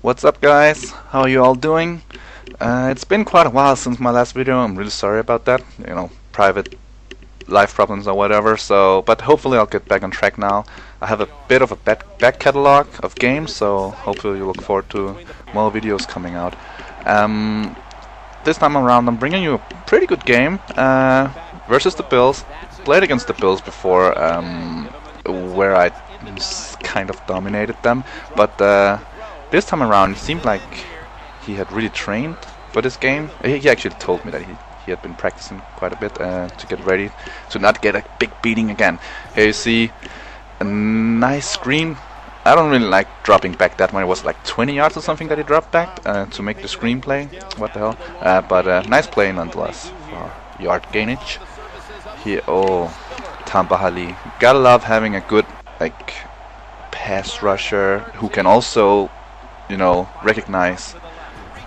What's up, guys? How are you all doing? It's been quite a while since my last video. I'm really sorry about that. Private life problems or whatever. But hopefully I'll get back on track now. I have a bit of a back catalog of games, so hopefully you look forward to more videos coming out. This time around, I'm bringing you a pretty good game versus the Bills. Played against the Bills before, where I kind of dominated them, but this time around it seemed like he had really trained for this game. He actually told me that he had been practicing quite a bit to get ready to not get a big beating again. Here you see a nice screen. I don't really like dropping back that one. It was like 20 yards or something that he dropped back to make the screen play. What the hell? But nice play nonetheless for yard gainage. Here, Tamba Hali. Gotta love having a good pass rusher who can also recognize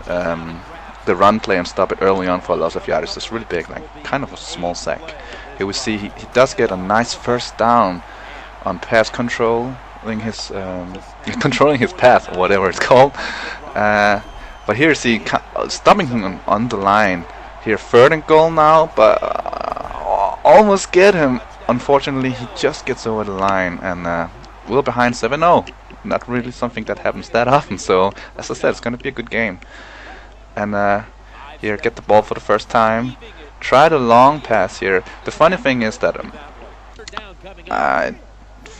the run play and stop it early on for a loss of yards. It's really big, kind of a small sack. Here we see he does get a nice first down on pass controlling his controlling his path, or whatever it's called. But here you see stopping him on the line. Here, 3rd and goal now, but almost get him. Unfortunately, he just gets over the line, and we're behind 7-0. Not really something that happens that often, so as I said, it's going to be a good game. And here, get the ball for the first time. Try the long pass here. The funny thing is that I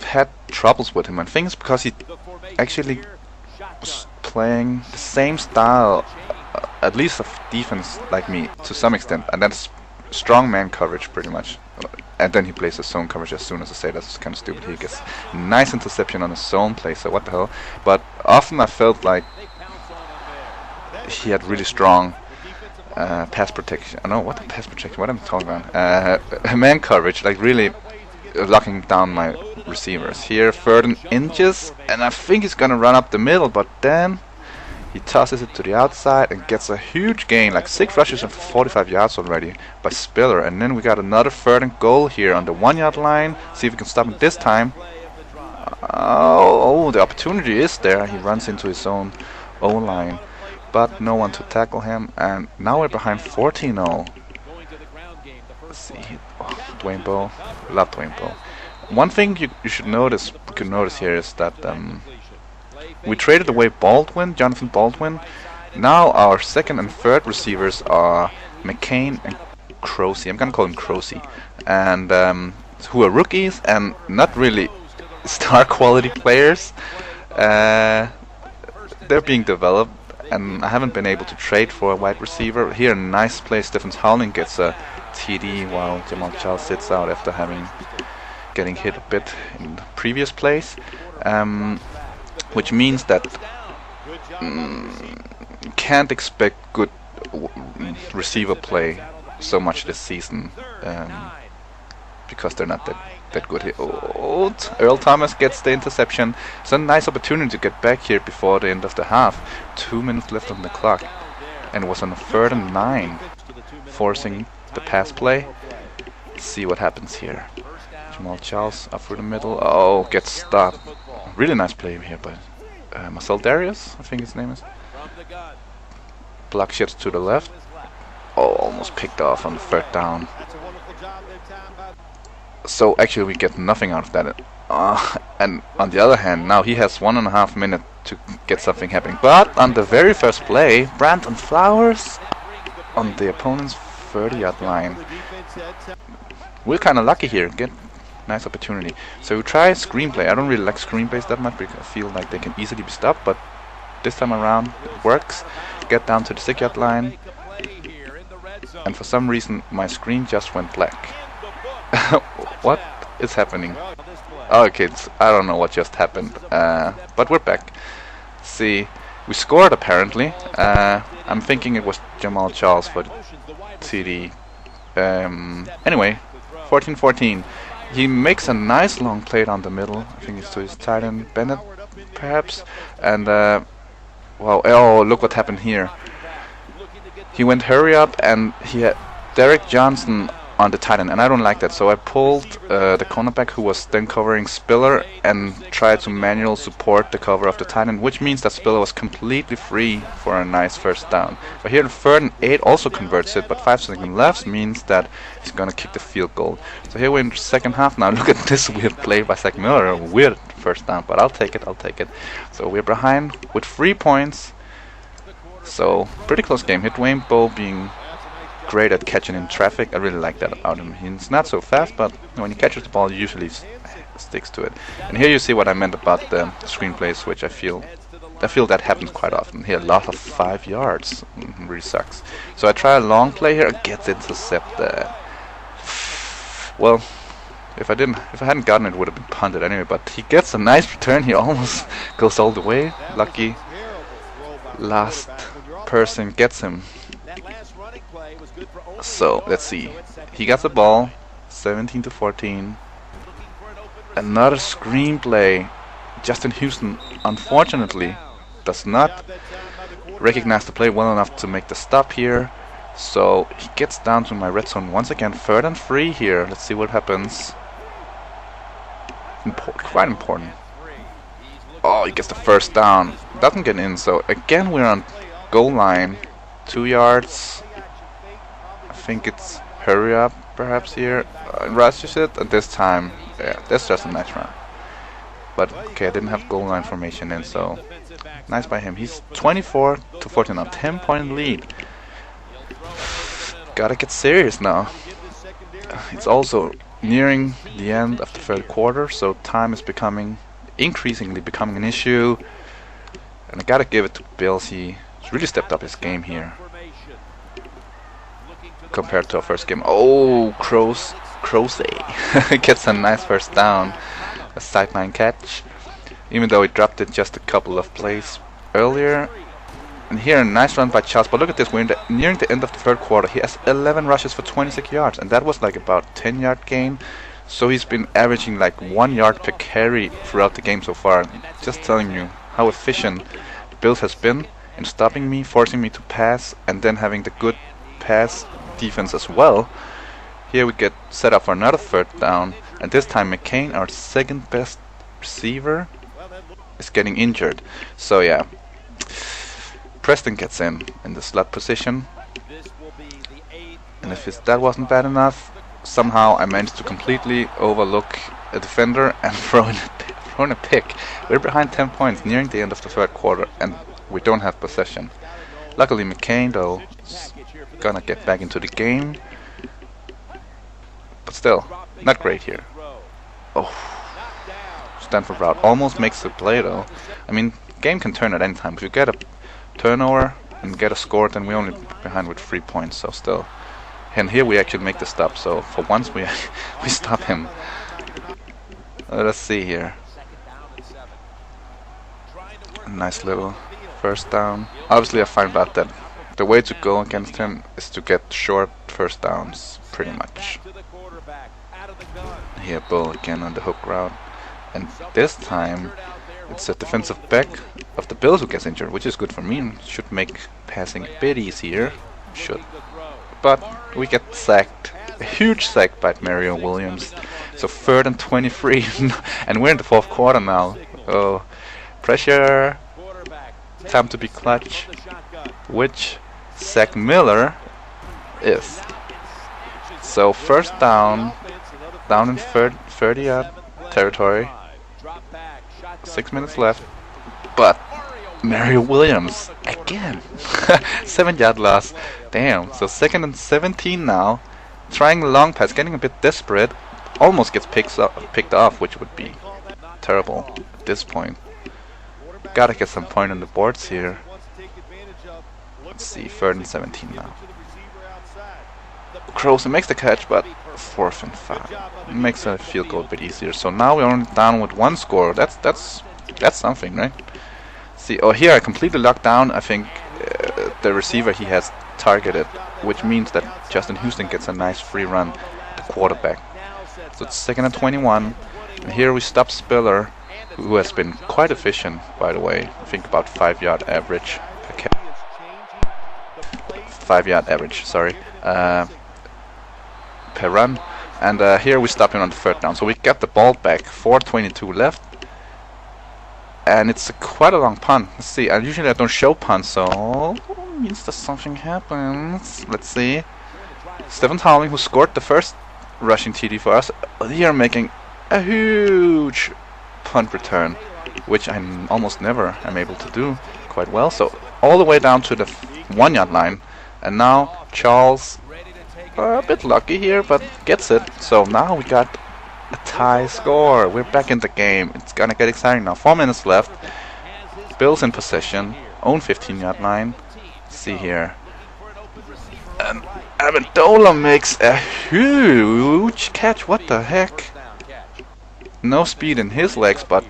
had troubles with him. I think it's because he actually was playing the same style, at least of defense like me, to some extent, and that's strong man coverage pretty much. And then he plays the zone coverage as soon as I say that's kind of stupid. He gets nice interception on a zone play, so what the hell. But often I felt like he had really strong pass protection. I know what the pass protection, what I'm talking about. Man coverage, like really locking down my receivers. Here, 3rd and inches, and I think he's gonna run up the middle, but then he tosses it to the outside and gets a huge gain, like 6 rushes and 45 yards already by Spiller. And then we got another 3rd and goal here on the 1-yard line. See if we can stop him this time. The opportunity is there. He runs into his own O-line, but no one to tackle him. And now we're behind 14-0. Let's see. Dwayne Bowe. Love Dwayne Bowe. One thing you should notice, here is that we traded away Jonathan Baldwin. Now our 2nd and 3rd receivers are McCain and Crosey. I'm gonna call him Crosey, and who are rookies and not really star quality players. They're being developed, and I haven't been able to trade for a wide receiver. Here, nice play. Stephens Howling gets a TD while Jamal Charles sits out after getting hit a bit in the previous plays. Which means that can't expect good receiver play so much this season, because they're not that good here. Earl Thomas gets the interception. It's a nice opportunity to get back here before the end of the half. 2 minutes left on the clock, and it was on a 3rd and 9, forcing the pass play. Let's see what happens here. Jamal Charles up through the middle. Gets stopped. Really nice play here by Marcel Darius, I think his name is. Block shifts to the left. Almost picked off on the 3rd down. So actually we get nothing out of that. And on the other hand, now he has 1.5 minutes to get something happening. But on the very first play, Brandon Flowers on the opponent's 30-yard line. We're kind of lucky here. Nice opportunity. So we try screenplay. I don't really like screenplays that much because I feel like they can easily be stopped, but this time around it works. Get down to the 6-yard line, and for some reason my screen just went black. What is happening? Okay, I don't know what just happened, but we're back. See, we scored apparently. I'm thinking it was Jamal Charles for the TD. Anyway, 14-14. He makes a nice long play down the middle. I think it's to his tight end Bennett, perhaps. And wow! Look what happened here. He went hurry up, and he had Derek Johnson on the tight end, and I don't like that. So I pulled the cornerback who was then covering Spiller and tried to manual support the cover of the tight end, which means that Spiller was completely free for a nice first down. But here in 3rd and 8 also converts it, but 5 seconds left means that he's gonna kick the field goal. So here we're in the second half now. Look at this weird play by Zach Miller, a weird first down, but I'll take it. So we're behind with 3 points. So pretty close game. Hit Wayne Bow being great at catching in traffic. I really like that about him. He's not so fast, but when he catches the ball, he usually sticks to it. And here you see what I meant about the screenplay switch. I feel that happens quite often. Here, a lot of 5 yards. Really sucks. So I try a long play here. Gets intercepted. Well, if I hadn't gotten it, it would have been punted anyway. But he gets a nice return here. Almost goes all the way. Lucky. Last person gets him. So let's see. He got the ball, 17-14. Another screenplay. Justin Houston, unfortunately, does not recognize the play well enough to make the stop here. So he gets down to my red zone once again. 3rd and 3 here. Let's see what happens. Quite important. Oh, he gets the first down. Doesn't get in. So again, we're on goal line. 2 yards. I think it's hurry up perhaps here. Rushes it, and this time, yeah, that's just a nice run. But okay, I didn't have goal line formation in, so nice by him. He's 24-14 now, 10-point lead. Gotta get serious now. It's also nearing the end of the 3rd quarter, so time is increasingly becoming an issue. And I gotta give it to Bills. He's really stepped up his game here compared to our first game. Oh, Crozet gets a nice first down, a sideline catch, even though he dropped it just a couple of plays earlier. And here a nice run by Charles, but look at this, we're nearing the end of the 3rd quarter. He has 11 rushes for 26 yards, and that was like about 10-yard gain. So he's been averaging like 1 yard per carry throughout the game so far. Just telling you how efficient the Bills has been in stopping me, forcing me to pass, and then having the good pass defense as well. Here we get set up for another 3rd down, and this time McCain, our 2nd best receiver, is getting injured. So yeah, Preston gets in the slot position, and if that wasn't bad enough, somehow I managed to completely overlook a defender and throw in a pick. We're behind 10 points nearing the end of the 3rd quarter, and we don't have possession. Luckily McCain though is gonna get back into the game, but still not great here. Oh, Stanford route almost makes the play though. I mean, game can turn at any time. If you get a turnover and get a score, then we're only behind with 3 points. So still, and here we actually make the stop. So for once we stop him. Let's see here. A nice little first down. Obviously I find out that the way to go against him is to get short first downs, pretty much. Here Bull again on the hook route, and this time it's a defensive back of the Bills who gets injured, which is good for me and should make passing a bit easier. Should. But we get sacked, a huge sack by Mario Williams. So 3rd and 23, and we're in the 4th quarter now. Oh, pressure, time to be clutch, which Zach Miller is. So first down in 30-yard territory, 6 minutes left, but Mario Williams again, 7-yard loss. Damn. So 2nd and 17 now, trying a long pass, getting a bit desperate, almost gets picked off, which would be terrible at this point. Gotta get some point on the boards here. Let's see, 3rd and 17 now. Croson makes the catch, but 4th and 5. Makes a field goal a bit easier. So now we're only down with 1 score. That's something, right? See, oh, here I completely locked down. I think the receiver he has targeted, which means that Justin Houston gets a nice free run, the quarterback. So it's 2nd and 21, and here we stop Spiller, who has been quite efficient, by the way. I think about 5-yard average. 5-yard average, sorry. Per per run. And here we stop him on the third down. So we get the ball back. 4:22 left. And it's quite a long punt. Let's see. Usually I don't show punts, so means that something happens. Let's see. Stephen Howling, who scored the first rushing TD for us, here making a huge punt return, which I almost never am able to do quite well. So all the way down to the 1 yard line, and now Charles, a bit lucky here, but gets it. So now we got a tie score. We're back in the game. It's gonna get exciting now. 4 minutes left. Bills in possession, own 15-yard line. Let's see here. And Amendola makes a huge catch. What the heck? No speed in his legs, but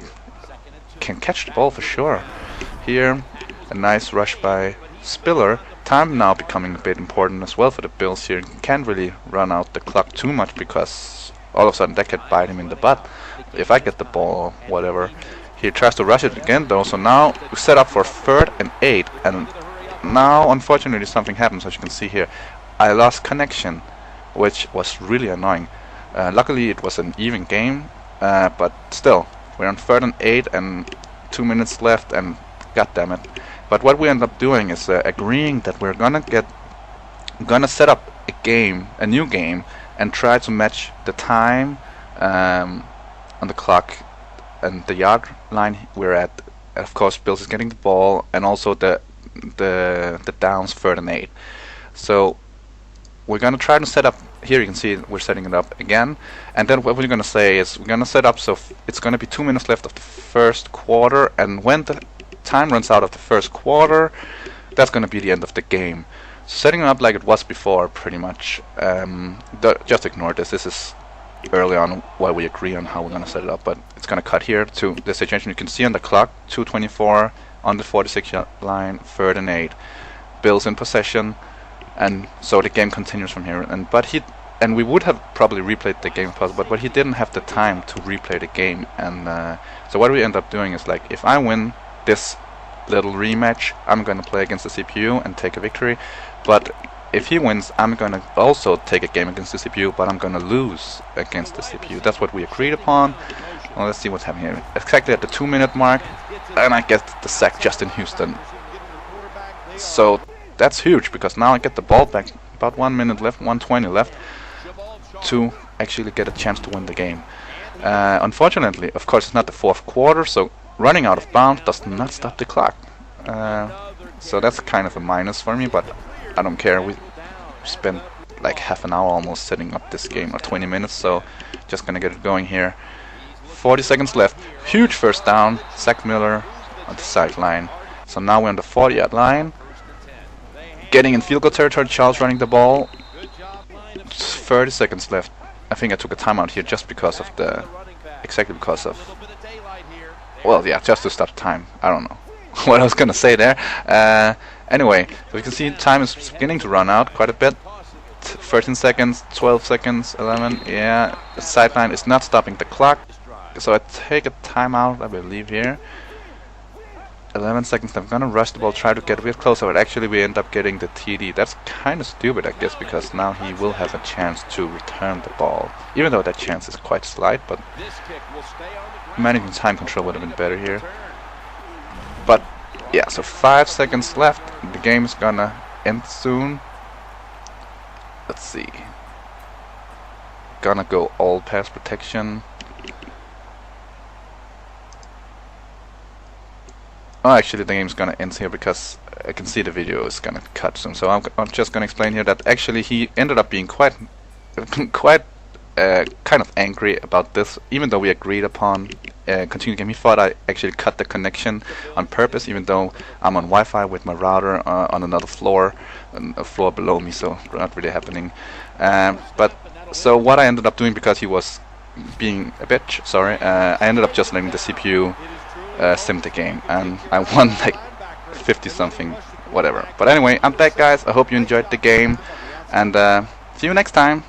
can catch the ball for sure. Here, a nice rush by Spiller. Time now becoming a bit important as well for the Bills here. Can't really run out the clock too much because all of a sudden that could bite him in the butt. If I get the ball or whatever. He tries to rush it again though, so now we set up for 3rd and 8, and now unfortunately something happens, as you can see here. I lost connection, which was really annoying. Luckily it was an even game, but still, we're on 3rd and 8 and 2 minutes left, and goddammit. But what we end up doing is agreeing that we're gonna set up a new game, and try to match the time on the clock and the yard line we're at. Of course, Bills is getting the ball, and also the downs 3rd and 8. So we're gonna try to set up. Here you can see we're setting it up again, and then what we're gonna say is we're gonna set up so it's gonna be 2 minutes left of the first quarter, and when the time runs out of the first quarter, that's gonna be the end of the game. Setting it up like it was before, pretty much. Just ignore this. This is early on while we agree on how we're gonna set it up, but it's gonna cut here to the situation you can see on the clock. 2:24 on the 46-yard line, 3rd and 8. Bills in possession, and so the game continues from here. And we would have probably replayed the game if possible, but he didn't have the time to replay the game. And so what we end up doing is, like, if I win this little rematch, I'm gonna play against the CPU and take a victory. But if he wins, I'm gonna also take a game against the CPU, but I'm gonna lose against the CPU. That's what we agreed upon. Well, let's see what's happening here. Exactly at the 2-minute mark, and I get the sack just in Houston. So that's huge, because now I get the ball back. About 1 minute left, 1:20 left, to actually get a chance to win the game. Unfortunately, of course, it's not the 4th quarter, so running out of bounds does not stop the clock. So that's kind of a minus for me, but I don't care. We spent like half an hour almost setting up this game, or 20 minutes, so just gonna get it going here. 40 seconds left. Huge first down. Zach Miller on the sideline. So now we're on the 40-yard line. Getting in field goal territory. Charles running the ball. 30 seconds left. I think I took a timeout here just because of exactly because of, well, yeah, just to stop time. I don't know what I was gonna say there. Anyway, so you can see time is beginning to run out quite a bit. 13 seconds, 12 seconds, 11. Yeah, the sideline is not stopping the clock, so I take a timeout, I believe, here. 11 seconds. I'm gonna rush the ball, try to get a bit closer, but actually we end up getting the TD. That's kind of stupid, I guess, because now he will have a chance to return the ball, even though that chance is quite slight. But managing time control would have been better here. But yeah, so 5 seconds left. The game is gonna end soon. Let's see. Gonna go all pass protection. Oh, actually the game's gonna end here because I can see the video is gonna cut soon. So I'm just gonna explain here that actually he ended up being quite kind of angry about this, even though we agreed upon continue the game. He thought I actually cut the connection on purpose, even though I'm on Wi-Fi with my router on another floor, a floor below me, so not really happening. But so what I ended up doing, because he was being a bitch, sorry, I ended up just letting the CPU sim the game, and I won like 50 something, whatever. But anyway, I'm back, guys. I hope you enjoyed the game, and see you next time.